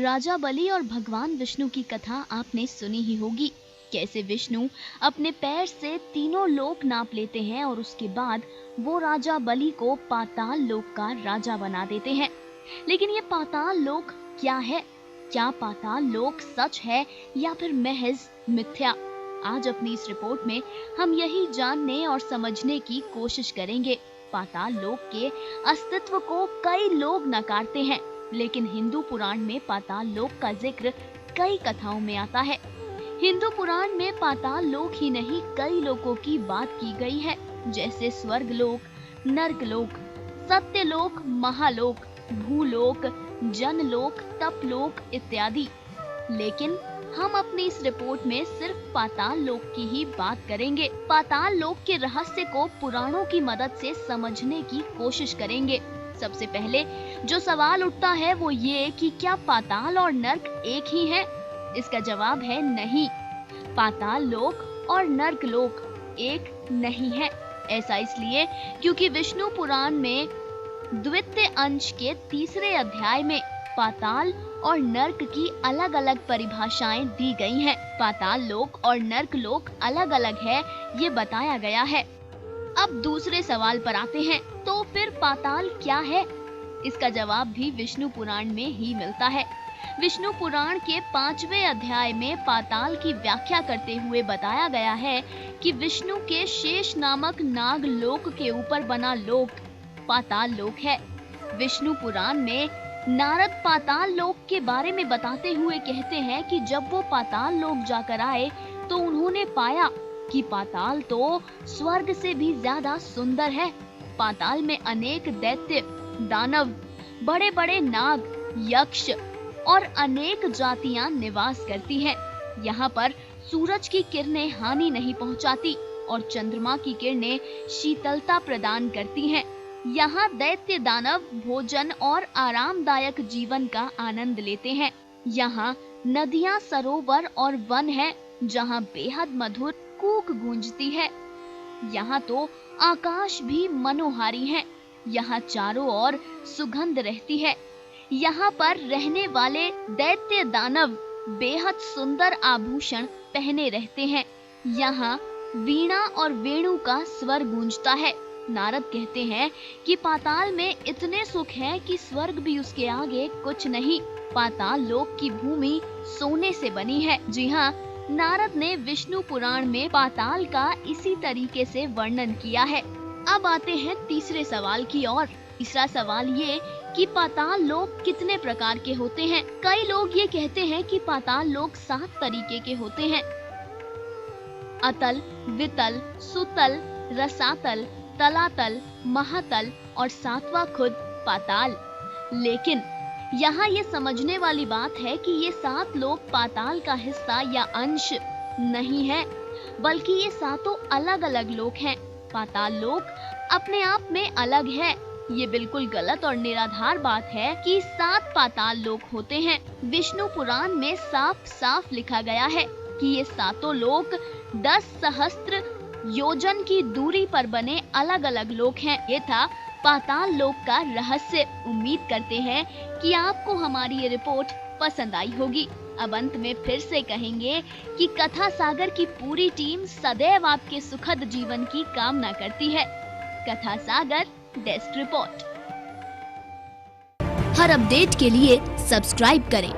राजा बलि और भगवान विष्णु की कथा आपने सुनी ही होगी। कैसे विष्णु अपने पैर से तीनों लोक नाप लेते हैं और उसके बाद वो राजा बलि को पाताल लोक का राजा बना देते हैं। लेकिन ये पाताल लोक क्या है? क्या पाताल लोक सच है या फिर महज मिथ्या? आज अपनी इस रिपोर्ट में हम यही जानने और समझने की कोशिश करेंगे। पाताल लोक के अस्तित्व को कई लोग नकारते हैं, लेकिन हिंदू पुराण में पाताल लोक का जिक्र कई कथाओं में आता है। हिंदू पुराण में पाताल लोक ही नहीं, कई लोकों की बात की गई है, जैसे स्वर्ग लोक, नर्क लोक, सत्यलोक, महालोक, भूलोक, जनलोक, तपलोक इत्यादि। लेकिन हम अपनी इस रिपोर्ट में सिर्फ पाताल लोक की ही बात करेंगे। पाताल लोक के रहस्य को पुराणों की मदद से समझने की कोशिश करेंगे। सबसे पहले जो सवाल उठता है वो ये कि क्या पाताल और नर्क एक ही हैं? इसका जवाब है नहीं। पाताल लोक और नर्क लोक एक नहीं है। ऐसा इसलिए क्योंकि विष्णु पुराण में द्वितीय अंश के 3 अध्याय में पाताल और नर्क की अलग अलग परिभाषाएं दी गई हैं। पाताल लोक और नर्क लोक अलग अलग है, ये बताया गया है। अब दूसरे सवाल पर आते हैं, तो फिर पाताल क्या है? इसका जवाब भी विष्णु पुराण में ही मिलता है। विष्णु पुराण के 5वें अध्याय में पाताल की व्याख्या करते हुए बताया गया है कि विष्णु के शेष नामक नाग लोक के ऊपर बना लोक पाताल लोक है। विष्णु पुराण में नारद पाताल लोक के बारे में बताते हुए कहते हैं कि जब वो पाताल लोक जाकर आए तो उन्होंने पाया कि पाताल तो स्वर्ग से भी ज्यादा सुंदर है। पाताल में अनेक दैत्य, दानव, बड़े बड़े नाग, यक्ष और अनेक जातियां निवास करती हैं। यहाँ पर सूरज की किरणें हानि नहीं पहुंचाती और चंद्रमा की किरणें शीतलता प्रदान करती हैं। यहाँ दैत्य दानव भोजन और आरामदायक जीवन का आनंद लेते हैं। यहाँ नदियाँ, सरोवर और वन है जहाँ बेहद मधुर कूक गूंजती है। यहाँ तो आकाश भी मनोहारी है। यहाँ चारों ओर सुगंध रहती है। यहाँ पर रहने वाले दैत्य दानव बेहद सुंदर आभूषण पहने रहते हैं। यहाँ वीणा और वेणु का स्वर गूंजता है। नारद कहते हैं कि पाताल में इतने सुख हैं कि स्वर्ग भी उसके आगे कुछ नहीं। पाताल लोक की भूमि सोने से बनी है। जी हाँ, नारद ने विष्णु पुराण में पाताल का इसी तरीके से वर्णन किया है। अब आते हैं तीसरे सवाल की ओर। तीसरा सवाल ये कि पाताल लोक कितने प्रकार के होते हैं? कई लोग ये कहते हैं कि पाताल लोक 7 तरीके के होते हैं। अतल, वितल, सुतल, रसातल, तलातल, महातल और 7वां खुद पाताल। लेकिन यहाँ ये समझने वाली बात है कि ये 7 लोक पाताल का हिस्सा या अंश नहीं है, बल्कि ये 7 अलग अलग लोक हैं। पाताल लोक अपने आप में अलग है। ये बिल्कुल गलत और निराधार बात है कि 7 पाताल लोक होते हैं। विष्णु पुराण में साफ साफ लिखा गया है कि ये 7 लोक 10 सहस्त्र योजन की दूरी पर बने अलग अलग लोक हैं। ये था पाताल लोक का रहस्य। उम्मीद करते हैं कि आपको हमारी ये रिपोर्ट पसंद आई होगी। अब अंत में फिर से कहेंगे कि कथा सागर की पूरी टीम सदैव आपके सुखद जीवन की कामना करती है। कथा सागर डेस्क रिपोर्ट। हर अपडेट के लिए सब्सक्राइब करें